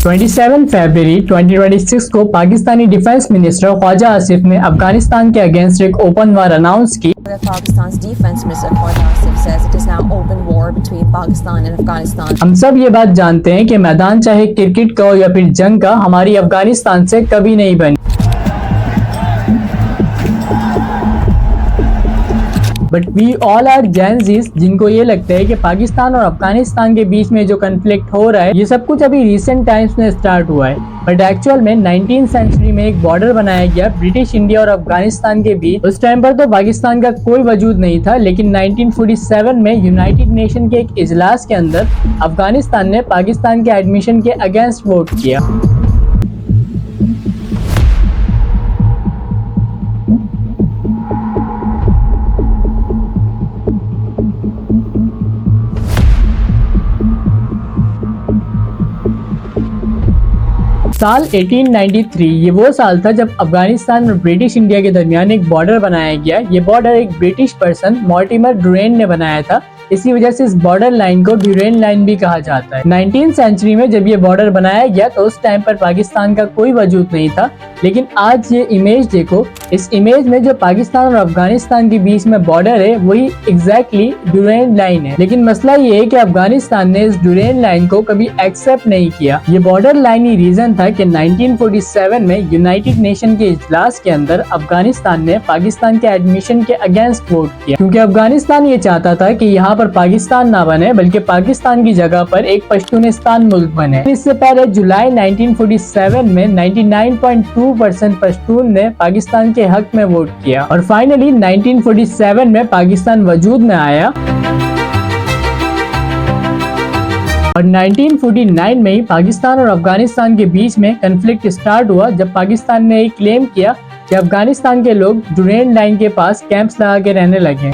27 फरवरी 2026 को Pakistani defence minister Khwaja Asif ने अफगानिस्तान के अगेंस्ट एक ओपन वार अनाउंस की। Pakistan's defense minister Khwaja Asif says it is now open war between Pakistan and Afghanistan. हम सब ये बात जानते हैं कि मैदान चाहे क्रिकेट का हो या फिर जंग का, हमारी अफगानिस्तान से कभी नहीं बनी। But we all are Gen Zs जिनको ये लगता है कि पाकिस्तान और अफगानिस्तान के बीच में जो कन्फ्लिक्ट हो रहा है ये सब कुछ अभी रिसेंट टाइम्स में स्टार्ट हुआ है। बट एक्चुअल में 19th सेंचुरी में एक बॉर्डर बनाया गया ब्रिटिश इंडिया और अफगानिस्तान के बीच। उस टाइम पर तो पाकिस्तान का कोई वजूद नहीं था, लेकिन 1947 में यूनाइटेड नेशन के एक इजलास के अंदर अफगानिस्तान ने पाकिस्तान के एडमिशन के अगेंस्ट वोट किया। साल 1893 ये वो साल था जब अफगानिस्तान और ब्रिटिश इंडिया के दरमियान एक बॉर्डर बनाया गया। ये बॉर्डर एक ब्रिटिश पर्सन मॉर्टिमर डुरेन ने बनाया था। इसी वजह से इस बॉर्डर लाइन को ड्यूरेन लाइन भी कहा जाता है। 19th सेंचुरी में जब ये बॉर्डर बनाया गया तो उस टाइम पर पाकिस्तान का कोई वजूद नहीं था, लेकिन आज ये इमेज देखो। इस इमेज में जो पाकिस्तान और अफगानिस्तान के बीच में बॉर्डर है वही एग्जैक्टली ड्यूरेन लाइन है। लेकिन मसला ये है कि अफगानिस्तान ने इस ड्यूरेन लाइन को कभी एक्सेप्ट नहीं किया। ये बॉर्डर लाइन ही रीजन था कि 1947 में यूनाइटेड नेशन के इजलास के अंदर अफगानिस्तान ने पाकिस्तान के एडमिशन के अगेंस्ट वोट किया, क्योंकि अफगानिस्तान ये चाहता था कि यहाँ पर पाकिस्तान ना बने बल्कि पाकिस्तान की जगह पर एक पश्तूनिस्तान मुल्क बने। इससे पहले जुलाई 1947 में 99.2% पश्तून ने पाकिस्तान के हक में वोट किया और फाइनली 1947 में पाकिस्तान वजूद में आया। और 1949 में ही पाकिस्तान और अफगानिस्तान के बीच में कन्फ्लिक्ट स्टार्ट हुआ, जब पाकिस्तान ने एक क्लेम किया कि अफगानिस्तान के लोग ड्यूरेन लाइन के पास कैंप्स लगा के रहने लगे।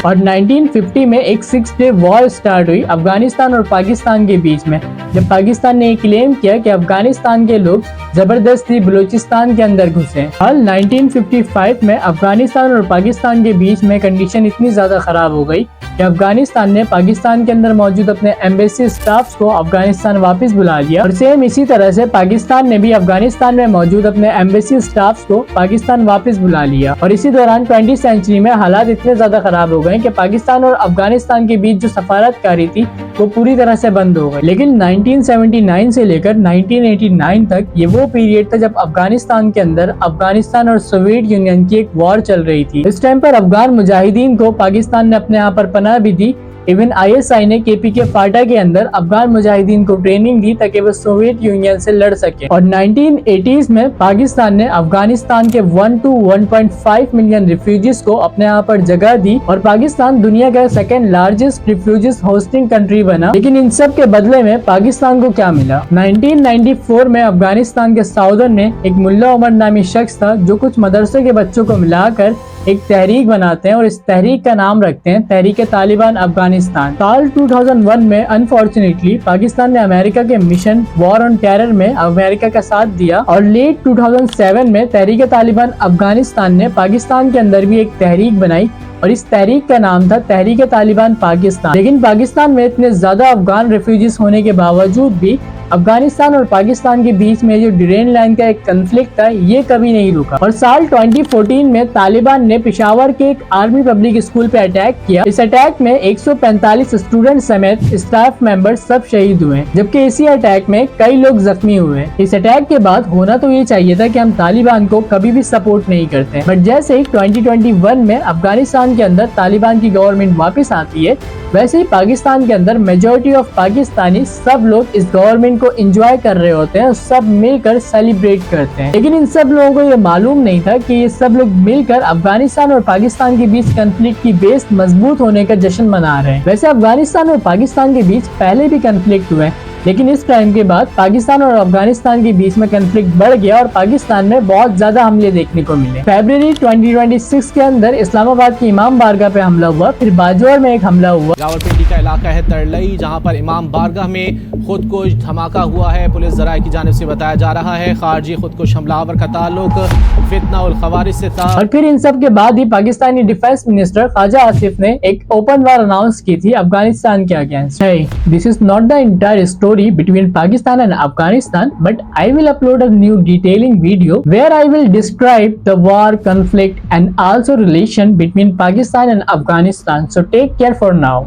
और 1950 में एक 6 डे वॉर स्टार्ट हुई अफगानिस्तान और पाकिस्तान के बीच में, जब पाकिस्तान ने क्लेम किया कि अफगानिस्तान के लोग जबरदस्ती बलूचिस्तान के अंदर घुसे। और 1955 में अफगानिस्तान और पाकिस्तान के बीच में कंडीशन इतनी ज्यादा खराब हो गई कि अफगानिस्तान ने पाकिस्तान के अंदर मौजूद अपने एम्बेसी स्टाफ्स को अफगानिस्तान वापस बुला लिया। और सेम इसी तरह से पाकिस्तान ने भी अफगानिस्तान में मौजूद अपने एम्बेसी स्टाफ्स को पाकिस्तान वापस बुला लिया। और इसी दौरान 20th सेंचुरी में हालात इतने ज्यादा खराब हो गए कि पाकिस्तान और अफगानिस्तान के बीच जो सफारतकारी थी वो पूरी तरह से बंद हो गई। लेकिन 1979 से लेकर 1989 तक ये वो पीरियड था जब अफगानिस्तान के अंदर अफगानिस्तान और सोवियत यूनियन की एक वॉर चल रही थी। इस टाइम पर अफगान मुजाहिदीन को पाकिस्तान ने अपने यहाँ पर पनाह भी दी। इवन ISI ने KPK फाटा के अंदर अफगान मुजाहिदीन को ट्रेनिंग दी ताकि वो सोवियत यूनियन से लड़ सके। और 1980s में पाकिस्तान ने अफगानिस्तान के 1 to 1.5 मिलियन रिफ्यूजीज को अपने यहाँ पर जगह दी और पाकिस्तान दुनिया का second largest refugees hosting country बना। लेकिन इन सब के बदले में पाकिस्तान को क्या मिला? 1994 में अफगानिस्तान के साउदर्न में एक मुल्ला उमर नामी शख्स था जो कुछ मदरसे के बच्चों को मिलाकर एक तहरीक बनाते हैं और इस तहरीक का नाम रखते हैं तहरीक तालिबान अफगानिस्तान। साल 2001 में अनफॉर्चुनेटली पाकिस्तान ने अमेरिका के मिशन वॉर ऑन टेरर में अमेरिका का साथ दिया और लेट 2007 में तहरीक तालिबान अफगानिस्तान ने पाकिस्तान के अंदर भी एक तहरीक बनाई और इस तहरीक का नाम था तहरीक तालिबान पाकिस्तान। लेकिन पाकिस्तान में इतने ज्यादा अफगान रेफ्यूजीज होने के बावजूद भी अफगानिस्तान और पाकिस्तान के बीच में जो ड्यूरेन लाइन का एक कन्फ्लिक्ट था ये कभी नहीं रुका। और साल 2014 में तालिबान ने पेशावर के एक आर्मी पब्लिक स्कूल पे अटैक किया। इस अटैक में 145 स्टूडेंट समेत स्टाफ मेंबर सब शहीद हुए, जबकि इसी अटैक में कई लोग जख्मी हुए। इस अटैक के बाद होना तो ये चाहिए था कि हम तालिबान को कभी भी सपोर्ट नहीं करते, बट जैसे ही 2021 में अफगानिस्तान के अंदर तालिबान की गवर्नमेंट वापस आती है, वैसे ही पाकिस्तान के अंदर मेजोरिटी ऑफ पाकिस्तानी सब लोग इस गवर्नमेंट को एंजॉय कर रहे होते हैं और सब मिलकर सेलिब्रेट करते हैं। लेकिन इन सब लोगों को ये मालूम नहीं था कि ये सब लोग मिलकर अफगानिस्तान और पाकिस्तान के बीच कन्फ्लिक्ट की बेस मजबूत होने का जश्न मना रहे हैं। वैसे अफगानिस्तान और पाकिस्तान के बीच पहले भी कन्फ्लिक्ट हुए, लेकिन इस क्राइम के बाद पाकिस्तान और अफगानिस्तान के बीच में कंफ्लिक्ट बढ़ गया और पाकिस्तान में बहुत ज्यादा हमले देखने को मिले। फरवरी 2026 के अंदर इस्लामाबाद की इमाम बारगाह पे हमला हुआ, फिर बाजौर में एक हमला हुआ। रावलपिंडी का इलाका है तरलई, जहां पर इमाम बारगाह में खुदकुश धमाका हुआ है। पुलिस जराये की जानिब से बताया जा रहा है खारजी खुदकुश हमलावर का ताल्लुक फितना उल खवारिज से था। और फिर इन सब के बाद ही पाकिस्तानी डिफेंस मिनिस्टर ख्वाजा आसिफ ने एक ओपन वार अनाउंस की थी अफगानिस्तान के against. This is not the entire story between Pakistan and Afghanistan, but I will upload a new detailing video where I will describe the war, conflict and also relation between Pakistan and Afghanistan. So take care for now.